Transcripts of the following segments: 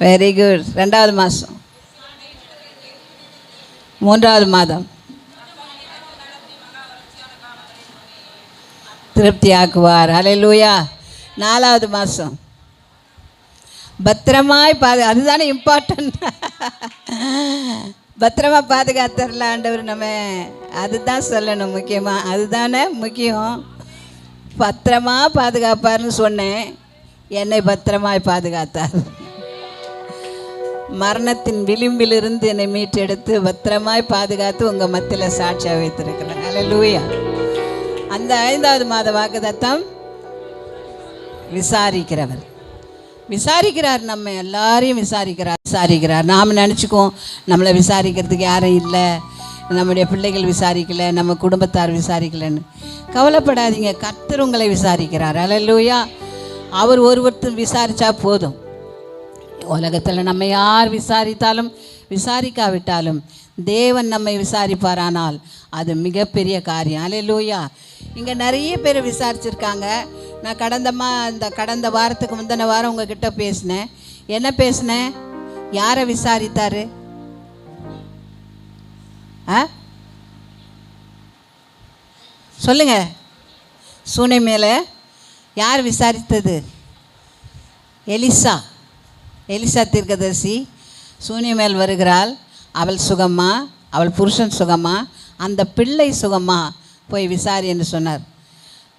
Very good. 2வது மாதம், 3வது மாதம் திருப்தி ஆக்குவார். ஹல்லேலூயா. 4வது மாதம் பத்திரமாய் அதுதானே இம்பார்ட்டன்ட். பத்திரமா பாதுகாத்தரல ஆண்டவர் நம்ம. அதுதான் சொல்லணும் முக்கியமாக, அதுதானே முக்கியம். பத்திரமா பாதுகாப்பார்னு சொன்னேன், என்னை பத்திரமாய் பாதுகாத்தார். மரணத்தின் விளிம்பிலிருந்து என்னை மீட்டெடுத்து பத்திரமாய் பாதுகாத்து உங்கள் மத்தியில் சாட்சியாக வைத்திருக்கிறேன். ஹல்லேலூயா. அந்த 5வது மாத வாக்குத்தத்தம் விசாரிக்கிறவர். விசாரிக்கிறார், நம்ம எல்லாரையும் விசாரிக்கிறார். நாம் நினச்சிக்குவோம் நம்மளை விசாரிக்கிறதுக்கு யாரும் இல்லை, நம்முடைய பிள்ளைகள் விசாரிக்கலை, நம்ம குடும்பத்தார் விசாரிக்கலைன்னு. கவலைப்படாதீங்க, கர்த்தர் உங்களை விசாரிக்கிறார். ஹல்லேலூயா. அவர் ஒருத்தர் விசாரித்தா போதும். உலகத்தில் நம்ம யார் விசாரித்தாலும் விசாரிக்காவிட்டாலும் தேவன் நம்மை விசாரிப்பாரானால் அது மிகப்பெரிய காரியம். ஹல்லேலூயா. இங்கே நிறைய பேர் விசாரிச்சிருக்காங்க. நான் கடந்த வாரத்துக்கு முந்தின வாரம் உங்ககிட்ட பேசினேன். என்ன பேசினேன்? யாரை விசாரித்தார்? சொல்லுங்க. சூனை மேலே யார் விசாரித்தது? எலிசா தீர்க்கதரிசி. சூனை மேல் வருகிறாள், அவள் சுகமா, அவள் புருஷன் சுகமா, அந்த பிள்ளை சுகமா, போய் விசாரி என்று சொன்னார்.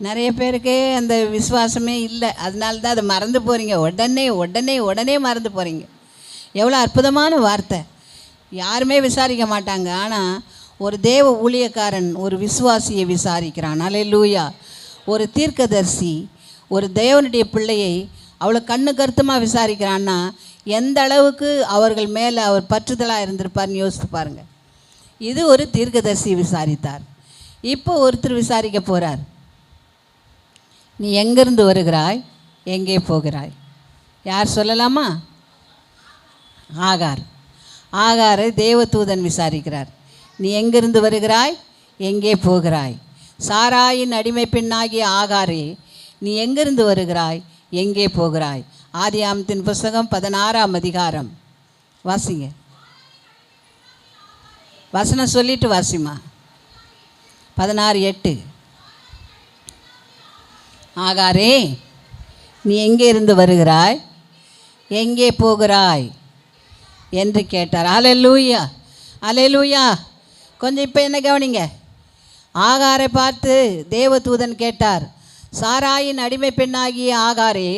நிறைய பேருக்கு அந்த விசுவாசமே இல்லை. அதனால தான் அதை மறந்து போகிறீங்க. உடனே மறந்து போகிறீங்க. எவ்வளோ அற்புதமான வார்த்தை. யாருமே விசாரிக்க மாட்டாங்க, ஆனால் ஒரு தேவ ஊழியக்காரன் ஒரு விசுவாசியை விசாரிக்கிறான். ஹல்லேலூயா. ஒரு தீர்க்கதரிசி ஒரு தேவனுடைய பிள்ளையை அவ்வளோ கண்ணு கருத்துமாக விசாரிக்கிறான்னா எந்த அளவுக்கு அவர்கள் மேலே அவர் பற்றுதலாக இருந்திருப்பார்னு யோசித்து பாருங்கள். இது ஒரு தீர்க்கதரிசி விசாரித்தார். இப்போ ஒருத்தர் விசாரிக்க போகிறார். நீ எங்கேருந்து வருகிறாய், எங்கே போகிறாய்? யார் சொல்லலாமா? ஆகாரை தேவதூதன் விசாரிக்கிறார். நீ எங்கிருந்து வருகிறாய், எங்கே போகிறாய்? சாராயின் அடிமை பெண்ணாகிய ஆகாரே, நீ எங்கிருந்து வருகிறாய், எங்கே போகிறாய்? ஆதியாகமத்தின் புஸ்தகம் 16ஆம் அதிகாரம் வாசிங்க. வசனம் சொல்லிட்டு வாசிமா. 16:8. ஆகாரே, நீ எங்கே இருந்து வருகிறாய், எங்கே போகிறாய் என்று கேட்டார். ஹல்லேலூயா. ஹல்லேலூயா. கொஞ்சம் இப்போ என்ன கவனிங்க. ஆகாரை பார்த்து தேவதூதன் கேட்டார், சாராயின் அடிமை பெண்ணாகிய ஆகாரே,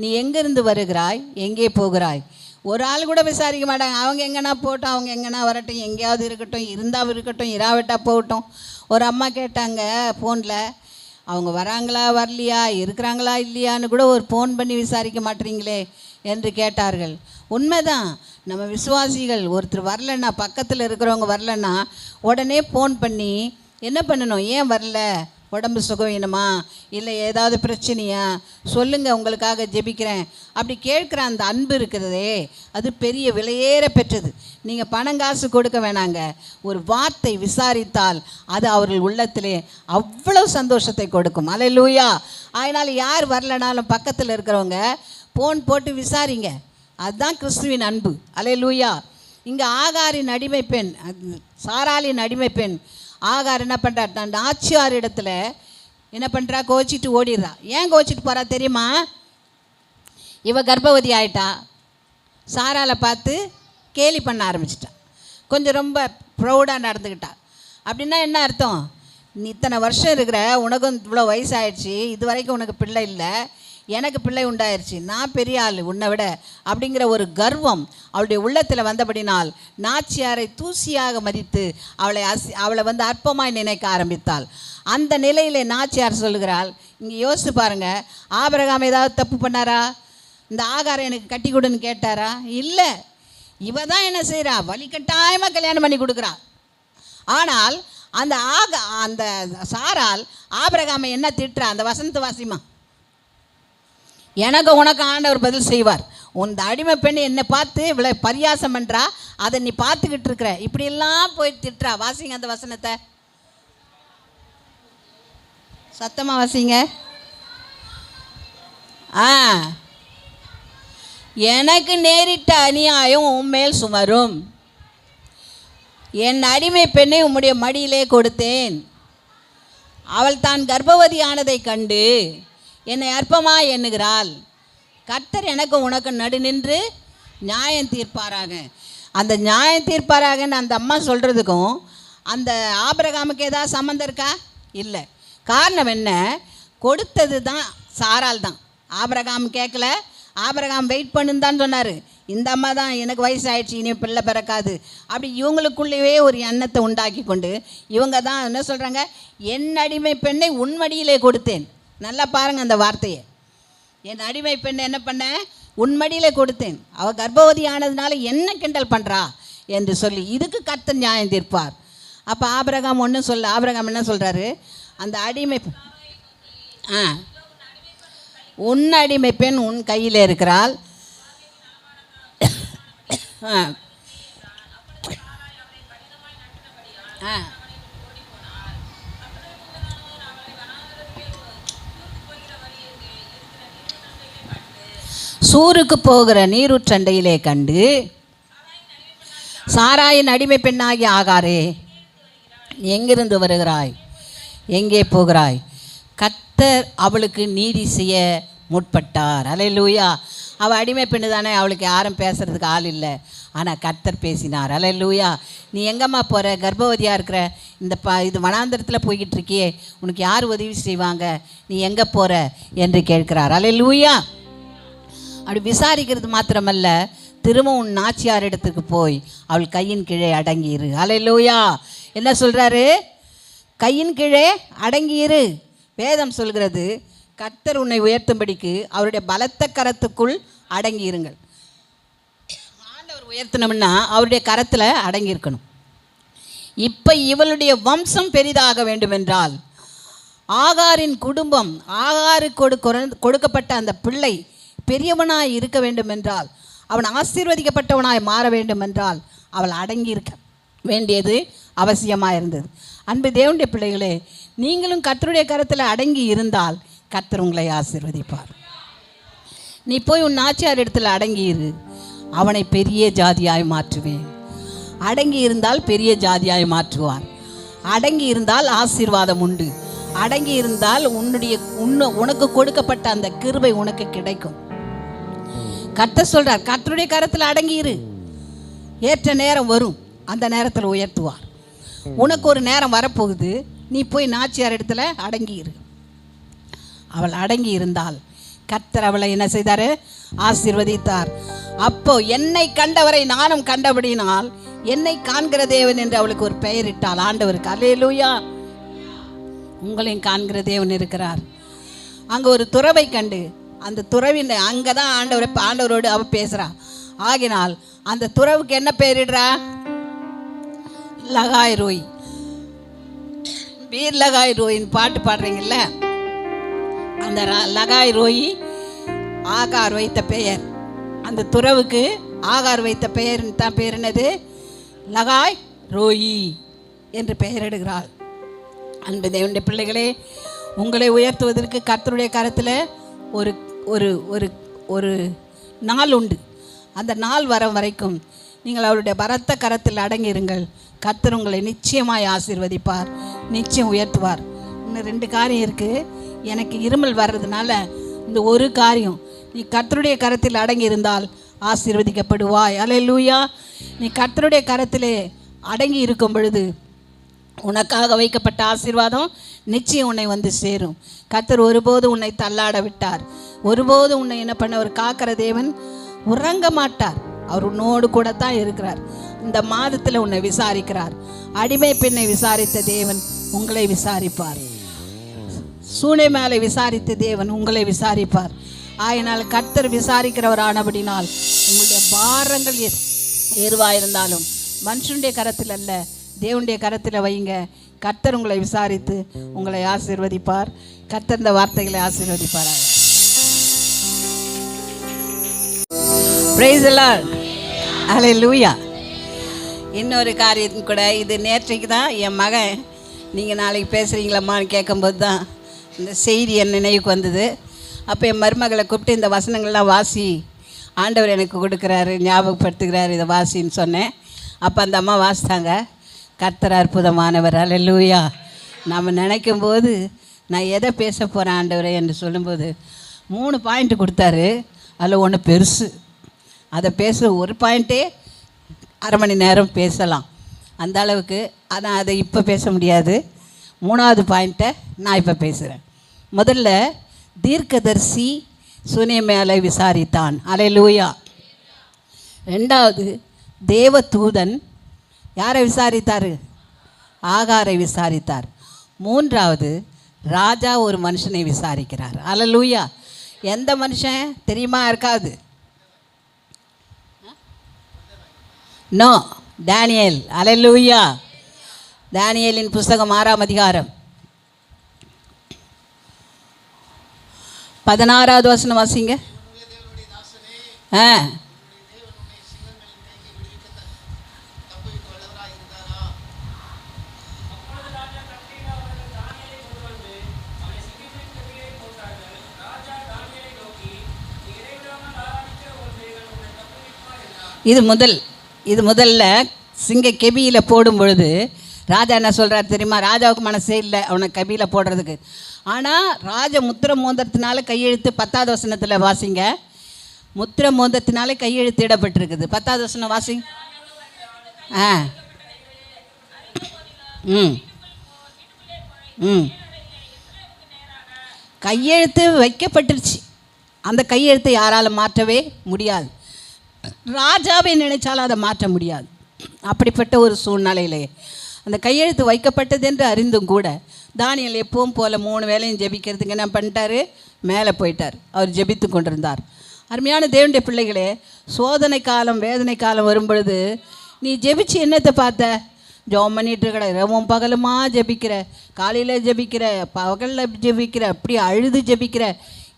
நீ எங்கேருந்து வருகிறாய், எங்கே போகிறாய்? ஒரு ஆள் கூட விசாரிக்க மாட்டாங்க. அவங்க எங்கன்னா போட்டோம், அவங்க எங்கன்னா வரட்டும், எங்கேயாவது இருக்கட்டும், இருந்தால் இருக்கட்டும், இராவிட்டா போகட்டும். ஒரு அம்மா கேட்டாங்க ஃபோனில், அவங்க வராங்களா வரலையா, இருக்கிறாங்களா இல்லையான்னு கூட ஒரு ஃபோன் பண்ணி விசாரிக்க மாட்டீங்களே என்று கேட்டார்கள். உண்மைதான். நம்ம விசுவாசிகள் ஒருத்தர் வரலன்னா, பக்கத்தில் இருக்கிறவங்க வரலன்னா உடனே ஃபோன் பண்ணி என்ன பண்ணணும்? ஏன் வரல? உடம்பு சுகவீனமா, இல்லை ஏதாவது பிரச்சனையா, சொல்லுங்கள், உங்களுக்காக ஜெபிக்கிறேன் அப்படி கேட்குற அந்த அன்பு இருக்கிறதே, அது பெரிய விலையேற பெற்றது. நீங்கள் பணங்காசு கொடுக்க வேணாங்க. ஒரு வார்த்தை விசாரித்தால் அது அவர்கள் உள்ளத்திலே அவ்வளோ சந்தோஷத்தை கொடுக்கும். ஹல்லேலூயா. அதனால் யார் வரலனாலும் பக்கத்தில் இருக்கிறவங்க ஃபோன் போட்டு விசாரிங்க. அதுதான் கிறிஸ்துவின் அன்பு. ஹல்லேலூயா. இங்கே ஆகாரின் அடிமை பெண், சாராளின் அடிமை பெண் ஆகார் என்ன பண்ணுறா? தன் ஆச்சியார் இடத்துல என்ன பண்ணுறா? கோச்சிட்டு ஓடிடுறா. ஏன் கோச்சிட்டு போகிறா தெரியுமா? இவ கர்ப்பவதி ஆயிட்டா. சாராலை பார்த்து கேலி பண்ண ஆரம்பிச்சிட்டா. கொஞ்சம் ரொம்ப ப்ரௌடாக நடந்துக்கிட்டா. அப்படின்னா என்ன அர்த்தம்? நீ இத்தனை வருஷம் இருக்கிற, உனக்கும் இவ்வளோ வயசாகிடுச்சு, இது வரைக்கும் உனக்கு பிள்ளை இல்லை, எனக்கு பிள்ளை உண்டாயிருச்சு, நான் பெரிய ஆள் உன்னை விட அப்படிங்கிற ஒரு கர்வம் அவளுடைய உள்ளத்தில் வந்தபடினால் நாச்சியாரை தூசியாக மதித்து அவளை அற்பமாய் நினைக்க ஆரம்பித்தாள். அந்த நிலையில் நாச்சியார் சொல்லுகிறாள், இங்கே யோசித்து பாருங்கள், ஆபிரகாம் ஏதாவது தப்பு பண்ணாரா? இந்த ஆகாரம் எனக்கு கட்டி கொடுன்னு கேட்டாரா? இல்லை. இவ தான் என்ன செய்கிறா? வலிக்கட்டாயமாக கல்யாணம் பண்ணி கொடுக்குறா. ஆனால் அந்த சாரால் ஆபிரகாமை என்ன திட்டுறா? அந்த வசனத்து வாசிமா. எனக்கு உனக்கு ஆண்டவர் பதில் செய்வார். உன் அடிமை பெண் என்னை பார்த்து இவ்வளோ பரியாசம் பண்ணுறா, அதை நீ பார்த்துக்கிட்டு இருக்கிற, இப்படியெல்லாம் போய் திட்டுறா. வாசிங்க அந்த வசனத்தை, சத்தமாக வாசிங்க. எனக்கு நேரிட்ட அநியாயம் உன்மேல் சுமரும். என் அடிமை பெண்ணை உம்முடைய மடியிலே கொடுத்தேன். அவள் தான் கர்ப்பவதியானதை கண்டு என்னை அற்பமாக எண்ணுகிறாள். கர்த்தர் எனக்கு உனக்கு நடு நின்று நியாயம் தீர்ப்பாராக. அந்த நியாயம் தீர்ப்பாராகன்னு அந்த அம்மா சொல்கிறதுக்கும் அந்த ஆபிரகாமுக்கு ஏதாவது சம்மந்தம் இருக்கா? இல்லை. காரணம் என்ன? கொடுத்தது தான் சாரால் தான். ஆபிரகாம் கேட்கல. ஆபிரகாம் வெயிட் பண்ணுன்னு தான் சொன்னார். இந்த அம்மா தான் எனக்கு வயசாகிடுச்சு, இனி பிள்ளை பிறக்காது, அப்படி இவங்களுக்குள்ளேயே ஒரு எண்ணத்தை உண்டாக்கி கொண்டு இவங்க தான் என்ன சொல்கிறாங்க, என் அடிமை பெண்ணை உன் மடியிலே கொடுத்தேன். நல்லா பாருங்கள் அந்த வார்த்தையை. என் அடிமை பெண்ணை என்ன பண்ணேன்? உன் மடியிலே கொடுத்தேன். அவள் கர்ப்பவதி ஆனதுனால என்ன கிண்டல் பண்ணுறா என்று சொல்லி இதுக்கு கர்த்தர் நியாயம் தீர்ப்பார். அப்போ ஆபிரகாம் ஒன்றும் சொல்ல. ஆபிரகாம் என்ன சொல்கிறாரு? அந்த அடிமை உன் அடிமை பெண் உன் கையில் இருக்கிறாள். சூருக்கு போகிற நீரூற்றண்டையிலே கண்டு சாராயின் அடிமை பெண்ணாகி ஆகாரே, எங்கிருந்து வருகிறாய், எங்கே போகிறாய்? கர்த்தர் அவளுக்கு நீதி செய்ய முற்பட்டார். அல்லேலூயா. அவள் அடிமை பெண்ணு தானே, அவளுக்கு யாரும் பேசுகிறதுக்கு ஆள் இல்லை. ஆனால் கர்த்தர் பேசினார். அல்லேலூயா. நீ எங்கம்மா போகிற? கர்ப்பவதியாக இருக்கிற, இது வனாந்தரத்தில் போய்கிட்டு இருக்கியே, உனக்கு யார் உதவி செய்வாங்க? நீ எங்கே போகிற என்று கேட்கிறார். அல்லேலூயா. அப்படி விசாரிக்கிறது மாத்திரமல்ல, திரும்ப உன் நாச்சியார் இடத்துக்கு போய் அவள் கையின் கீழே அடங்கியிரு. அல்லேலூயா. என்ன சொல்கிறாரு? கையின் கீழே அடங்கியிரு. வேதம் சொல்கிறது, கர்த்தர் உன்னை உயர்த்தும்படிக்கு அவருடைய பலத்த கரத்துக்குள் அடங்கியிருங்கள். ஆண்டவர் உயர்த்தணும்னா அவருடைய கரத்தில் அடங்கியிருக்கணும். இப்போ இவளுடைய வம்சம் பெரிதாக வேண்டுமென்றால், ஆகாரின் குடும்பம், ஆகாருக்கு கொடுக்கப்பட்ட அந்த பிள்ளை பெரியவனாய் இருக்க வேண்டுமென்றால், அவன் ஆசீர்வதிக்கப்பட்டவனாய் மாற வேண்டுமென்றால் அவள் அடங்கியிருக்க வேண்டியது அவசியமாக இருந்தது. அன்பு தேவனுடைய பிள்ளைகளே, நீங்களும் கர்த்தருடைய கரத்தில் அடங்கி இருந்தால் கர்த்தர் உங்களை ஆசீர்வதிப்பார். நீ போய் உன் நாச்சியார் இடத்துல அடங்கியிரு, அவனை பெரிய ஜாதியாய் மாற்றுவேன். அடங்கி இருந்தால் பெரிய ஜாதியாய் மாற்றுவார். அடங்கி இருந்தால் ஆசீர்வாதம் உண்டு. அடங்கி இருந்தால் உனக்கு கொடுக்கப்பட்ட அந்த கிருபை உனக்கு கிடைக்கும். கர்த்தர் சொல்றார், கர்த்தருடைய கரத்தில் அடங்கியிரு, ஏற்ற நேரம் வரும், அந்த நேரத்தில் உயர்த்துவார். உனக்கு ஒரு நேரம் வரப்போகுது, நீ போய் நாச்சியார் இடத்துல அடங்கியிரு. அவள் அடங்கி இருந்தால் கர்த்தர் அவளை என்ன செய்தார்? ஆசீர்வதித்தார். அப்போ என்னை கண்டவரை நானும் கண்டபடினால் என்னை காண்கிற தேவன் என்று அவளுக்கு ஒரு பெயரிட்டாள் ஆண்டவருக்கு. அல்லேலூயா. உங்களையும் காண்கிற தேவன் இருக்கிறார். அங்கே ஒரு துறவை கண்டு அந்த துறவின் அங்கே தான் ஆண்டவரோடு அவள் பேசுகிறா. ஆகினால் அந்த துறவுக்கு என்ன பெயரிடுறா? லகாய் ரோய். வீர் லகாய் ரோயின் பாட்டு பாடுறீங்கல்ல, அந்த லகாய் ரோயி ஆகார் வைத்த பெயர். அந்த துறவுக்கு ஆகார் வைத்த பெயர் தான் பேர் என்னது? லகாய் ரோயி என்று பெயரிடுகிறாள். அன்பு தேவனுடைய பிள்ளைகளே, உங்களை உயர்த்துவதற்கு கர்த்தருடைய கரத்தில் ஒரு ஒரு ஒரு ஒரு நாள் உண்டு. அந்த நாள் வர வரைக்கும் நீங்கள் அவருடைய பரத்த கரத்தில் அடங்கியிருங்கள். கர்த்தர் உங்களை நிச்சயமாய் ஆசீர்வதிப்பார், நிச்சயம் உயர்த்துவார். இன்னும் 2 காரியம் இருக்குது. எனக்கு இருமல் வர்றதுனால இந்த ஒரு காரியம், நீ கர்த்தருடைய கரத்தில் அடங்கி இருந்தால் ஆசீர்வதிக்கப்படுவாய். அல்லேலூயா. நீ கர்த்தருடைய கரத்திலே அடங்கி இருக்கும் பொழுது உனக்காக வைக்கப்பட்ட ஆசீர்வாதம் நிச்சயம் உன்னை வந்து சேரும். கர்த்தர் ஒருபோது உன்னை தள்ளாட விட்டார். ஒருபோது உன்னை என்ன பண்ண, ஒரு காக்கிற தேவன் உறங்க மாட்டார். அவர் உன்னோடு கூட தான் இருக்கிறார். இந்த மாதத்தில் உன்னை விசாரிக்கிறார். அடிமை பெண்ணை விசாரித்த தேவன் உங்களை விசாரிப்பார். சூனை மேலே விசாரித்த தேவன் உங்களை விசாரிப்பார். ஆயினால் கர்த்தர் விசாரிக்கிறவர் ஆனபடினால் உங்களுடைய பாரங்கள் எதுவாயிருந்தாலும் மனுஷனுடைய கரத்தில் அல்ல, தேவனுடைய கரத்தில் வைங்க. கர்த்தர் உங்களை விசாரித்து உங்களை ஆசீர்வதிப்பார். கர்த்தர் இந்த வார்த்தைகளை ஆசீர்வதிப்பார். Praise the lord. அல்லேலூயா. இன்னொரு காரியம் கூட, இது நேற்றைக்கு தான் என் மகன் நீங்கள் நாளைக்கு பேசுகிறீங்களாம்மான்னு கேட்கும்போது தான் இந்த செய்தி என் நினைவுக்கு வந்தது. அப்போ என் மருமகளை கூப்பிட்டு இந்த வசனங்கள்லாம் வாசி ஆண்டவர் எனக்கு கொடுக்குறாரு, ஞாபகப்படுத்துகிறார், இதை வாசின்னு சொன்னேன். அப்போ அந்த அம்மா வாசித்தாங்க. கர்த்தர் அற்புதமானவர். அல்லேலூயா. நம்ம நினைக்கும் போது நான் எதை பேச போகிறேன் ஆண்டவரே என்று சொல்லும்போது 3 பாயிண்ட் கொடுத்தாரு. அதில் ஒன்று பெருசு, அதை பேச ஒரு பாயிண்ட்டே அரை மணி நேரம் பேசலாம் அந்த அளவுக்கு. ஆனால் அதை இப்போ பேச முடியாது. 3வது பாயிண்ட்டை நான் இப்போ பேசுகிறேன். முதல்ல தீர்க்கதரிசி சுனேமியாளை விசாரித்தான். அல்லேலூயா. 2வது தேவதூதன் யாரை விசாரித்தார்? ஆகாரை விசாரித்தார். 3வது ராஜா ஒரு மனுஷனை விசாரிக்கிறார். அல்லேலூயா. எந்த மனுஷன் தெரியுமா? இருக்காது. நோ, தானியேல். அல்லேலூயா. தானியேலின் புஸ்தகம் 6ஆம் அதிகாரம் 16வது வசனம் வாசிங்க. இது முதல்ல சிங்க கெபியில் போடும் பொழுது ராஜா என்ன சொல்கிறார் தெரியுமா? ராஜாவுக்கு மனசே இல்லை அவனை கெபியில் போடுறதுக்கு. ஆனால் ராஜா முத்திர மோந்திரத்தினால கையெழுத்து 10வது வசனத்தில் வாசிங்க. முத்திர மோந்திரத்தினாலே கையெழுத்து இடப்பட்டிருக்குது. 10வது வசனம் வாசிங்க. கையெழுத்து வைக்கப்பட்டுருச்சு. அந்த கையெழுத்தை யாரால் மாற்றவே முடியாது. ராஜாவை நினைச்சாலும் அதை மாற்ற முடியாது. அப்படிப்பட்ட ஒரு சூழ்நிலையிலே அந்த கையெழுத்து வைக்கப்பட்டது என்று அறிந்தும் கூட தானியேல் எப்பவும் போல் 3 வேளையும் ஜெபிக்கிறதுக்கு என்ன பண்ணிட்டாரு? மேலே போயிட்டார். அவர் ஜெபித்து கொண்டிருந்தார். அருமையான தேவனுடைய பிள்ளைகளே, சோதனை காலம், வேதனை காலம் வரும்பொழுது நீ ஜெபிச்சு என்னத்தை பார்த்த? ஜெபம் பண்ணிட்டு இருக்கிற, இரவும் பகலுமா ஜெபிக்கிற, காலையில் ஜெபிக்கிற, பகலில் ஜெபிக்கிற, அப்படி அழுது ஜெபிக்கிற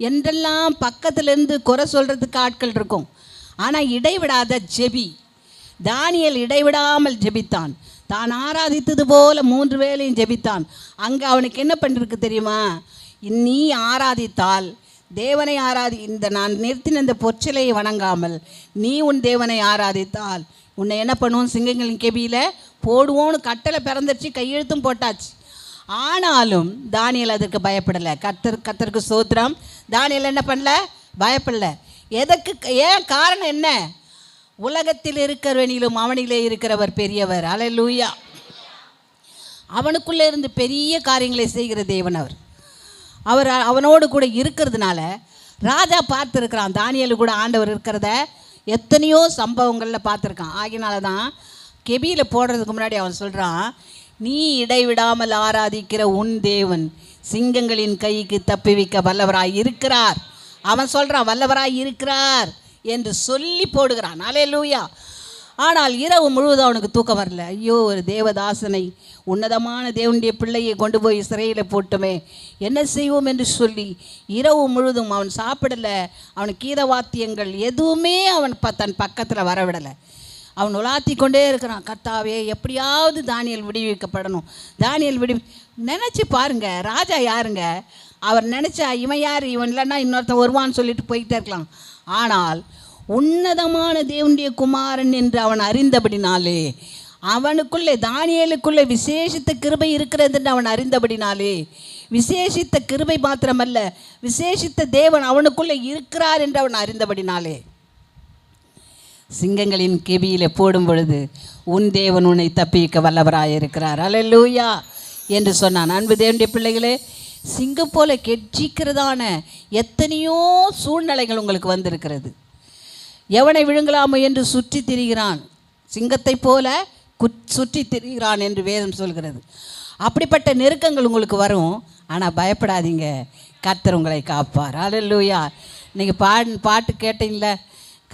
என்றெல்லாம் பக்கத்துலேருந்து குறை சொல்கிறதுக்கு ஆட்கள் இருக்கும். ஆனால் இடைவிடாத ஜெபி. தானியேல் இடைவிடாமல் ஜெபித்தான். தான் ஆராதித்தது போல 3 வேளையும் ஜெபித்தான். அங்கே அவனுக்கு என்ன பண்ணிருக்கு தெரியுமா? நீ ஆராதித்தால் தேவனை இந்த நான் நிறுத்தின இந்த பொற்சிலையை வணங்காமல் நீ உன் தேவனை ஆராதித்தால் உன்னை என்ன பண்ணுவோம்? சிங்கங்களின் கெபியில் போடுவோன்னு கட்டளை பிறந்துருச்சு, கையெழுத்தும் போட்டாச்சு. ஆனாலும் தானியேல் அதற்கு பயப்படலை. கர்த்தருக்கு ஸ்தோத்திரம். தானியேல் என்ன பண்ணல? பயப்படல. எதற்கு? ஏன்? காரணம் என்ன? உலகத்தில் இருக்கிறவனிலும் அவனிலே இருக்கிறவர் பெரியவர். அல்லேலூயா. அவனுக்குள்ளே இருந்து பெரிய காரியங்களை செய்கிற தேவன் அவர் அவனோடு கூட இருக்கிறதுனால ராஜா பார்த்துருக்கிறான். தானியேலு கூட ஆண்டவர் இருக்கிறத எத்தனையோ சம்பவங்களில் பார்த்துருக்கான். ஆகினால தான் கெபியில் போடுறதுக்கு முன்னாடி அவன் சொல்கிறான், நீ இடைவிடாமல் ஆராதிக்கிற உன் தேவன் சிங்கங்களின் கைக்கு தப்பிவிக்க வல்லவராய் இருக்கிறார். அவன் சொல்கிறான் வல்லவராய் இருக்கிறார் என்று சொல்லி போடுகிறான். அல்லேலூயா. ஆனால் இரவு முழுவதும் அவனுக்கு தூக்கம் வரல. ஐயோ, ஒரு தேவதாசனை, உன்னதமான தேவனுடைய பிள்ளையை கொண்டு போய் சிறையில் போட்டுமே, என்ன செய்வோம் என்று சொல்லி இரவு முழுவதும் அவன் சாப்பிடலை. அவனுக்கு கீத வாத்தியங்கள் எதுவுமே அவன் தன் பக்கத்தில் வரவிடலை. அவன் உலாத்தி கொண்டே இருக்கிறான். கர்த்தாவே, எப்படியாவது தானியேல் விடுவிக்கப்படணும். தானியேல் நினச்சி பாருங்க, ராஜா யாருங்க? அவர் நினச்சா இவன் யார், இவன் இல்லைன்னா இன்னொருத்தன் வருவான்னு சொல்லிட்டு போயிட்டே இருக்கலாம். ஆனால் உன்னதமான தேவனுடைய குமாரன் என்று அவன் அறிந்தபடினாலே, அவனுக்குள்ளே தானியேலுக்குள்ளே விசேஷித்த கிருபை இருக்கிறது என்று அவன் அறிந்தபடினாலே, விசேஷித்த கிருபை மாத்திரமல்ல, விசேஷித்த தேவன் அவனுக்குள்ளே இருக்கிறார் என்று அவன் அறிந்தபடினாலே சிங்கங்களின் கெபியில் போடும் பொழுது உன் தேவன் உன்னை தப்பிக்க வல்லவராயிருக்கிறார். அல்லேலூயா என்று சொன்னான். அன்பு தேவனுடைய பிள்ளைகளே, சிங்கம் போல கெட்சிக்கிறதான எத்தனையோ சூழ்நிலைகள் உங்களுக்கு வந்திருக்கிறது. எவனை விழுங்கலாமோ என்று சுற்றி திரிகிறான், சிங்கத்தை போல சுற்றி திரிகிறான் என்று வேதம் சொல்கிறது. அப்படிப்பட்ட நெருக்கங்கள் உங்களுக்கு வரும். ஆனால் பயப்படாதீங்க, கர்த்தர் உங்களை காப்பார். அல்லேலூயா. நீங்கள் பாட்டு கேட்டீங்கள,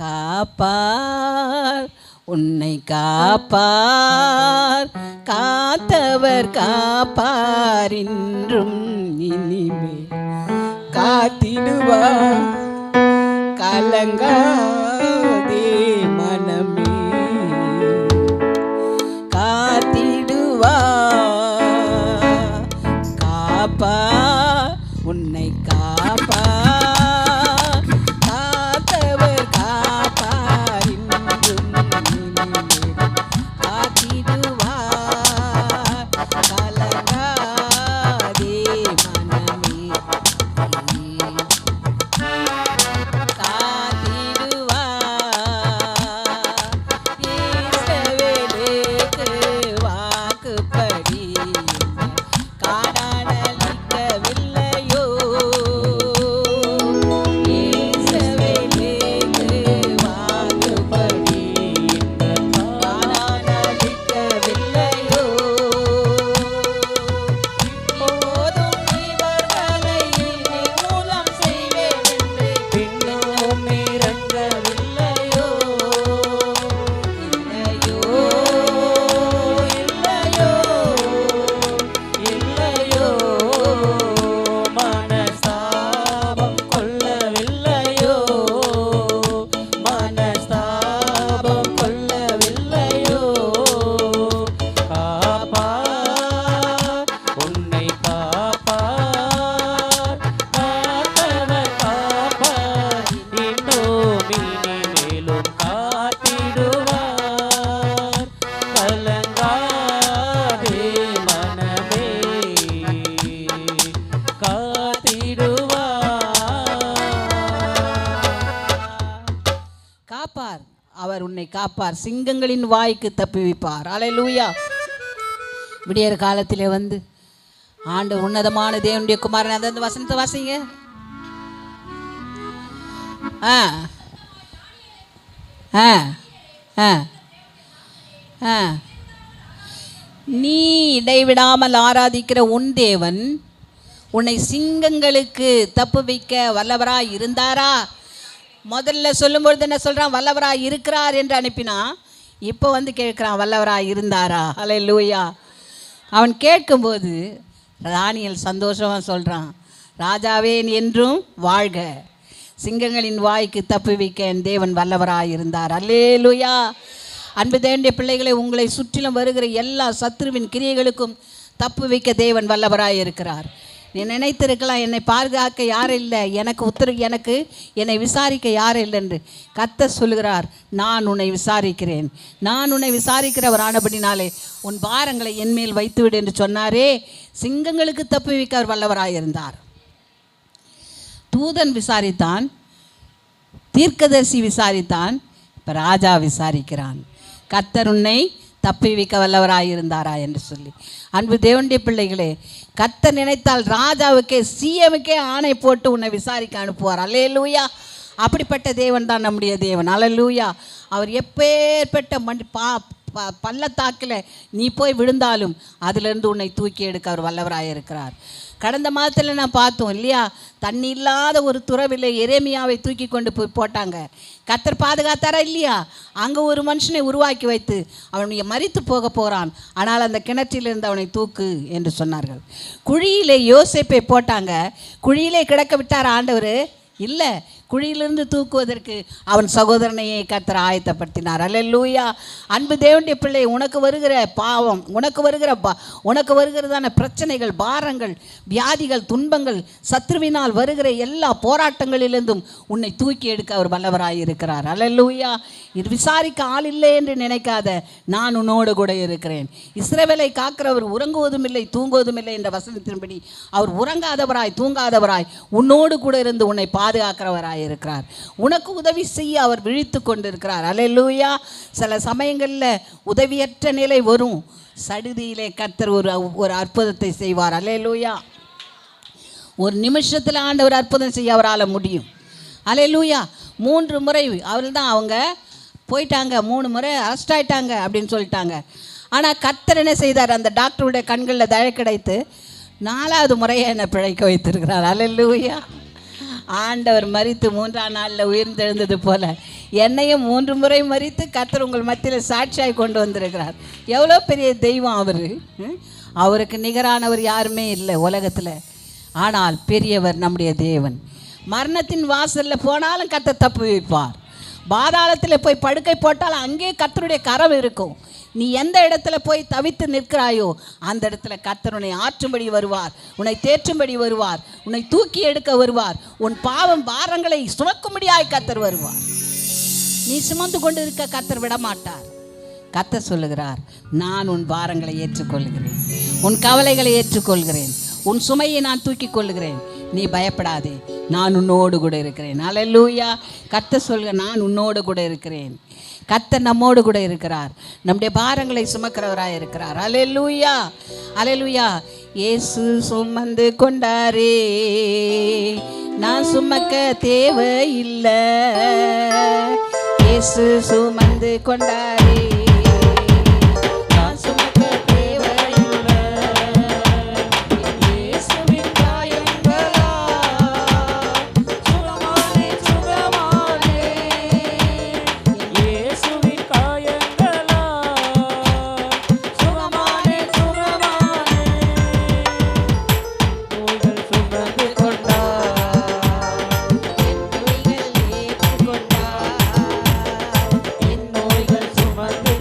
காப்பார் உன்னை காப்பார், காத்தவர் காப்பார், இன்றும் இனிமே காத்திடுவார், கலங்காதே மனமே, காத்திடுவார், காப்பார் உன்னை காப்பார், காத்தவர் காப்பார். அவர் உன்னை காப்பார், சிங்கங்களின் வாய்க்கு தப்புவிப்பார். அல்லேலூயா. விடியற் காலத்திலே வந்து ஆண்டவர் உன்னதமான தேவனுடைய குமாரன், அந்த வசனத்தை வாசிங்க. ஆ ஆ ஆ ஆ நீ இடைவிடாமல் ஆராதிக்கிற உன் தேவன் உன்னை சிங்கங்களுக்கு தப்பு வைக்க வல்லவராய் இருந்தாரா? முதல்ல சொல்லும்பொழுது என்ன சொல்கிறான்? வல்லவராய் இருக்கிறார் என்று அனுப்பினா. இப்போ வந்து கேட்குறான், வல்லவராய் இருந்தாரா? அல்லேலூயா. அவன் கேட்கும்போது தானியேல் சந்தோஷமாக சொல்கிறான், ராஜாவே என்றும் வாழ்க, சிங்கங்களின் வாய்க்கு தப்பு வைக்க என் தேவன் வல்லவராய் இருந்தார். அல்லேலூயா. அன்பு தேவனுடைய பிள்ளைகளை, உங்களை சுற்றிலும் வருகிற எல்லா சத்துருவின் கிரியைகளுக்கும் தப்பு வைக்க தேவன் வல்லவராய் இருக்கிறார். நீ நினைத்திருக்கலாம், என்னை பாதுகாக்க யாரும் இல்லை, எனக்கு என்னை விசாரிக்க யாரும் இல்லை என்று. கர்த்தர் சொல்லுகிறார், நான் உன்னை விசாரிக்கிறேன், நான் உன்னை விசாரிக்கிறவர் ஆனபடினாலே உன் பாரங்களை என்மேல் வைத்துவிடு என்று சொன்னாரே. சிங்கங்களுக்கு தப்பு வைக்க அவர் வல்லவராயிருந்தார். தூதன் விசாரித்தான், தீர்க்கதரிசி விசாரித்தான், இப்போ ராஜா விசாரிக்கிறான். கர்த்தர் உன்னை தப்பி வைக்க வல்லவராயிருந்தாரா என்று சொல்லி. அன்பு தேவனுடைய பிள்ளைகளே, கர்த்தர் நினைத்தால் ராஜாவுக்கே சிஎமுக்கே ஆணை போட்டு உன்னை விசாரிக்க அனுப்புவார். அல்லேலூயா. அப்படிப்பட்ட தேவன் தான் நம்முடைய தேவன். அல்லேலூயா. அவர் எப்பேற்பட்ட பள்ளத்தாக்கில் நீ போய் விழுந்தாலும் அதிலிருந்து உன்னை தூக்கி எடுக்க அவர் வல்லவராக இருக்கிறார். கடந்த மாதத்தில் நான் பார்த்தோம் இல்லையா, தண்ணி இல்லாத ஒரு துறவில் எரேமியாவை தூக்கி கொண்டு போய் போட்டாங்க. கர்த்தர் பாதுகாத்தாரா இல்லையா? அங்கே ஒரு மனுஷனை உருவாக்கி வைத்து அவனுடைய மரித்து போக போகிறான், ஆனால் அந்த கிணற்றிலிருந்து அவனை தூக்கு என்று சொன்னார்கள். குழியிலே யோசேப்பை போட்டாங்க, குழியிலே கிடக்க விட்டார் ஆண்டவர்? இல்லை, குழியிலிருந்து தூக்குவதற்கு அவன் சகோதரனையே கர்த்தர் ஆயத்தப்படுத்தினார். அல்லேலூயா. அன்பு தேவனுடைய பிள்ளை, உனக்கு வருகிற பாவம், உனக்கு வருகிறதான பிரச்சனைகள், பாரங்கள், வியாதிகள், துன்பங்கள், சத்ருவினால் வருகிற எல்லா போராட்டங்களிலிருந்தும் உன்னை தூக்கி எடுக்க அவர் வல்லவராய் இருக்கிறார். அல்லேலூயா. இது விசாரிக்க ஆள் இல்லை என்று நினைக்காத, நான் உன்னோடு கூட இருக்கிறேன். இஸ்ரவேலை காக்கிறவர் உறங்குவதும் இல்லை தூங்குவதும் இல்லை என்ற வசனத்தின்படி அவர் உறங்காதவராய் தூங்காதவராய் உன்னோடு கூட இருந்து உன்னை பாதுகாக்கிறவராய் இருக்கிறார். உனக்கு உதவி செய்ய அவர் விழித்து கொண்டிருக்கிறார். அல்லேலூயா. சில சமயங்களில் உதவியற்ற நிலை வரும், சடுதியிலே கர்த்தர் ஒரு அற்புதத்தை செய்வார். அல்லேலூயா. ஒரு நிமிஷத்தில் ஆண்டவர் அற்புதம் செய்ய அவரால் முடியும். அல்லேலூயா. 3 முறை அவர்தான் அவங்க போயிட்டாங்க, 3 முறை அரெஸ்ட் ஆயிட்டாங்க அப்படின்னு சொல்லிட்டாங்க. ஆனால் கர்த்தர் என்ன செய்தார்? அந்த டாக்டருடைய கண்களில் தழை கிடைத்து 4வது முறையை என்னை பிழைக்க வைத்திருக்கிறார். அல்லேலூயா. ஆண்டவர் மரித்து 3ஆம் நாளில் உயிர்த்தெழுந்தது போல என்னையும் 3 முறை மரித்து கர்த்தர் உங்கள் மத்தியில் சாட்சியாய் கொண்டு வந்திருக்கிறார். எவ்வளோ பெரிய தெய்வம் அவர்! அவருக்கு நிகரானவர் யாருமே இல்லை உலகத்தில். ஆனால் பெரியவர் நம்முடைய தேவன். மரணத்தின் வாசலில் போனாலும் கர்த்தர் தப்பு வைப்பார். பாதாளத்தில் போய் படுக்கை போட்டாலும் அங்கே கர்த்தருடைய கரம் இருக்கும். நீ எந்த இடத்துல போய் தவித்து நிற்கிறாயோ அந்த இடத்துல கர்த்தர் உன்னை ஆற்றும்படி வருவார், உன்னை தேற்றும்படி வருவார், உன்னை தூக்கி எடுக்க வருவார், உன் பாவம் பாரங்களை சுமக்கும்படியாய் கர்த்தர் வருவார். நீ சுமந்து கொண்டு இருக்க கர்த்தர் விடமாட்டார். கர்த்தர் சொல்லுகிறார், நான் உன் பாரங்களை ஏற்றுக்கொள்கிறேன், உன் கவலைகளை ஏற்றுக்கொள்கிறேன், உன் சுமையை நான் தூக்கி கொள்கிறேன், நீ பயப்படாதே, நான் உன்னோடு கூட இருக்கிறேன். அல்லேலூயா. கர்த்தர் சொல்க, நான் உன்னோடு கூட இருக்கிறேன். கர்த்தர் நம்மோடு கூட இருக்கிறார், நம்முடைய பாரங்களை சுமக்கிறவராய் இருக்கிறார். அல்லேலூயா. அல்லேலூயா. இயேசு சுமந்து கொண்டாரே, நான் சுமக்க தேவையில்லை. இயேசு சுமந்து கொண்டாரே, சுமந்து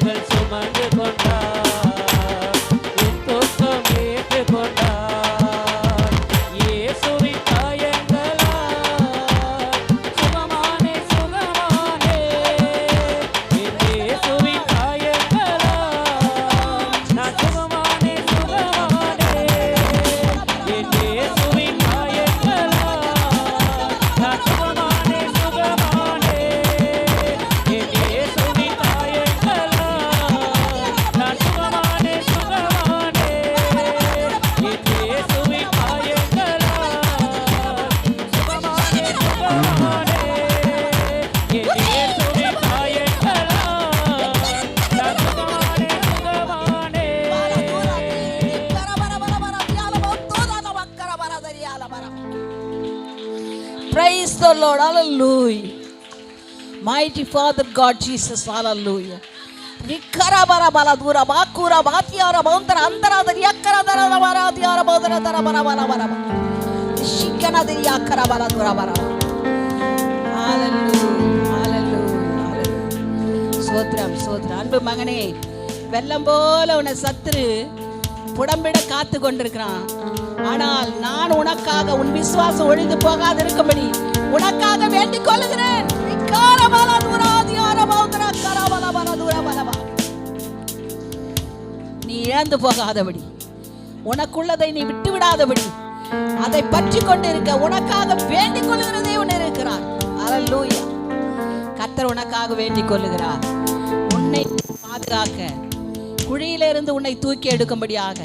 பாடுகள் சுமந்து கொண்டார், உன் துக்கம் ஏற்று கொண்டார். இயேசுவின் காயங்களால் சுகமானே சுகமானே, என் இயேசுவின் காயங்களால் நான் சுகமானே சுகமானே, என் இயேசுவின் காயங்களால் நான் சுகமானே சுகமானே, என் இயேசுவின் காயங்களால் நான் சுகமானே சுகமானே, என் இயேசுவின் காயங்களால் சுகமானே சுகமானே, என் இயேசுவின் காயங்களால் நான் சுகமானே சுகமானே. Praise the Lord. Hallelujah. Mighty Father God Jesus. Hallelujah. Vikarabara baladura bakura batiara bauntara antara yakara dara baratiara baudara dara bara bara bara. Shikana yakara baladura bara. Hallelujah. Hallelujah. Hallelujah. Sotram sotram. அன்பு மகனே, வெள்ளம் போல உன்னை சத்துரு புடம்பிட காத்து கொண்டிருக்கிறான். ஆனால் நான் உனக்காக உன் விசுவாசம் ஒழிந்து போகாது இருக்கும்படி உனக்காக வேண்டிக் கொள்ளுகிறேன். நீ இழந்து போகாதபடி, உனக்குள்ளதை நீ விட்டு விடாதபடி, அதை பற்றி கொண்டிருக்க உனக்காக வேண்டிக் கொள்ளுகிற தேவன் இருக்கிறார். அல்லேலூயா. கர்த்தர் உனக்காக வேண்டிக் கொள்ளுகிறார். உன்னை பாதுகாக்க, குழியிலிருந்து உன்னை தூக்கி எடுக்கும்படியாக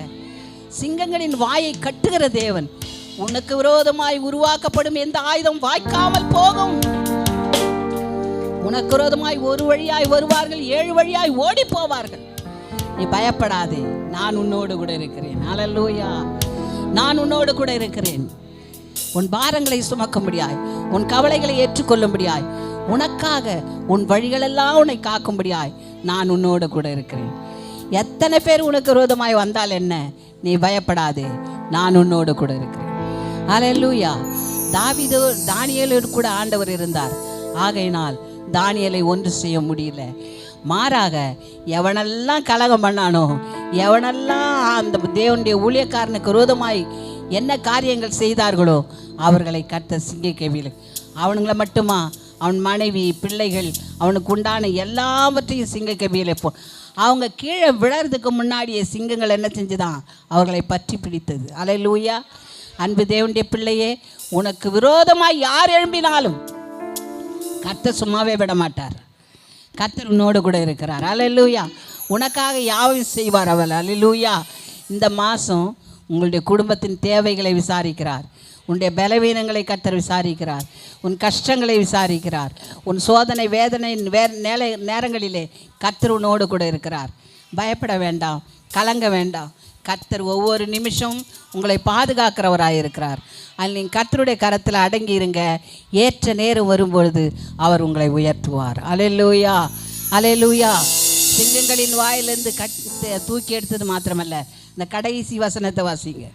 சிங்கங்களின் வாயை கட்டுகிற தேவன். உனக்கு விரோதமாய் உருவாக்கப்படும் எந்த ஆயுதம் வாய்க்காமல் போகும். உனக்கு விரோதமாய் ஒரு வழியாய் வருவார்கள், 7 வழியாய் ஓடி போவார்கள். நீ பயப்படாதே, நான் உன்னோடு கூட இருக்கிறேன். அல்லேலூயா. நான் உன்னோடு கூட இருக்கிறேன். உன் பாரங்களை சுமக்கும்படியாய், உன் கவலைகளை ஏற்றுக்கொள்ளும்படியாய், உனக்காக உன் வழிகளெல்லாம் உன்னை காக்கும்படியாய் நான் உன்னோடு கூட இருக்கிறேன். எத்தனை பேர் உனக்கு விரோதமாய் வந்தால் என்ன, நீ பயப்படாதே, நான் உன்னோடு கூட இருக்கிறேன். அல்லேலூயா. தாவீது தானியேலோடு கூட ஆண்டவர் இருந்தார். ஆகையினால் தானியேலை ஒன்று செய்ய முடியல. மாறாக எவனெல்லாம் கலகம் பண்ணானோ, எவனெல்லாம் அந்த தேவனுடைய ஊழியக்காரனுக்கு விரோதமாய் என்ன காரியங்கள் செய்தார்களோ அவர்களை கர்த்தர் சிங்கக்கேவியில், அவனுங்களை மட்டுமா, அவன் மனைவி பிள்ளைகள் அவனுக்கு உண்டான எல்லாவற்றையும் சிங்கக்கேவியில் அவங்க கீழே விழறதுக்கு முன்னாடியே சிங்கங்கள் என்ன செஞ்சுதான் அவர்களை பற்றி பிடித்தது. அல்லேலூயா. அன்பு தேவனுடைய பிள்ளையே, உனக்கு விரோதமாய் யார் எழும்பினாலும் கர்த்தர் சும்மாவே விட மாட்டார். கர்த்தர் உன்னோடு கூட இருக்கிறார். அல்லேலூயா. உனக்காக யாவையும் செய்வார் அவள். அல்லேலூயா. இந்த மாதம் உங்களுடைய குடும்பத்தின் தேவைகளை விசாரிக்கிறார். உன்னுடைய பலவீனங்களை கர்த்தர் விசாரிக்கிறார். உன் கஷ்டங்களை விசாரிக்கிறார். உன் சோதனை வேதனை நேரங்களிலே கர்த்தர் உன்னோடு கூட இருக்கிறார். பயப்பட வேண்டாம், கலங்க வேண்டாம். கர்த்தர் ஒவ்வொரு நிமிஷம் உங்களை பாதுகாக்கிறவராக இருக்கிறார். அதில் நீங்கள் கர்த்தருடைய கரத்தில் அடங்கி இருங்க. ஏற்ற நேரம் வரும்பொழுது அவர் உங்களை உயர்த்துவார். அல்லேலூயா. அல்லேலூயா. சிங்கங்களின் வாயிலிருந்து தூக்கி எடுத்தது மாத்திரமல்ல, இந்த கடைசி வசனத்தை வாசிங்க.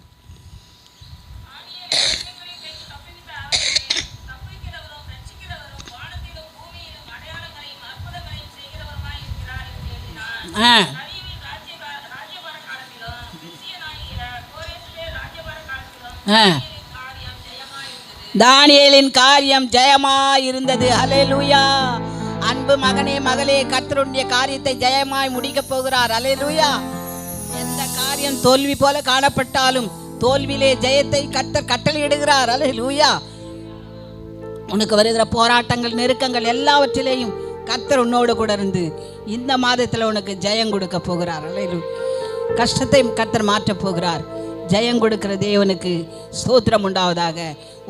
தானியேலின் காரியம் ஜெயமாய் இருந்தது. அல்லேலூயா. அன்பு மகனே மகளே, கர்த்தருடைய காரியத்தை ஜெயமாய் முடிக்கப் போகிறார். அல்லேலூயா. எந்த காரியம் தோல்வி போல காணப்பட்டாலும் தோல்வியிலே ஜெயத்தை கர்த்தர் கட்டளையிடுகிறார். அல்லேலூயா. உனக்கு வருகிற போராட்டங்கள் நெருக்கங்கள் எல்லாவற்றிலேயும் கர்த்தர் உன்னோடு கூட இருந்து இந்த மாதத்தில் உனக்கு ஜெயம் கொடுக்க போகிறார். அல்லேலூயா. கஷ்டத்தை கர்த்தர் மாற்றப் போகிறார். ஜெயம் கொடுக்கிற தேவனுக்கு ஸ்தோத்திரம் உண்டாவதாக.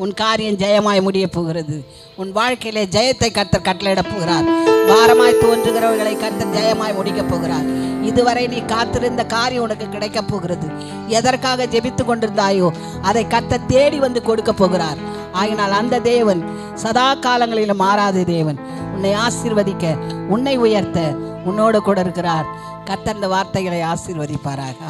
உன் காரியம் ஜெயமாய் முடிய போகிறது. உன் வாழ்க்கையிலே ஜெயத்தை கர்த்தர் கட்டளையிடப் போகிறார். பாரமாய் தோன்றுகிறவர்களை கர்த்தர் ஜெயமாய் முடிக்கப் போகிறார். இதுவரை நீ காத்திருந்த காரியம் உனக்கு கிடைக்கப் போகிறது. எதற்காக ஜெபித்து கொண்டிருந்தாயோ அதை கர்த்தர் தேடி வந்து கொடுக்க போகிறார். ஆகினால் அந்த தேவன் சதா காலங்களிலும் மாறாத தேவன். உன்னை ஆசீர்வதிக்க, உன்னை உயர்த்த உன்னோடு கூட இருக்கிறார். கர்த்தர் இந்த வார்த்தைகளை ஆசீர்வதிப்பாராக.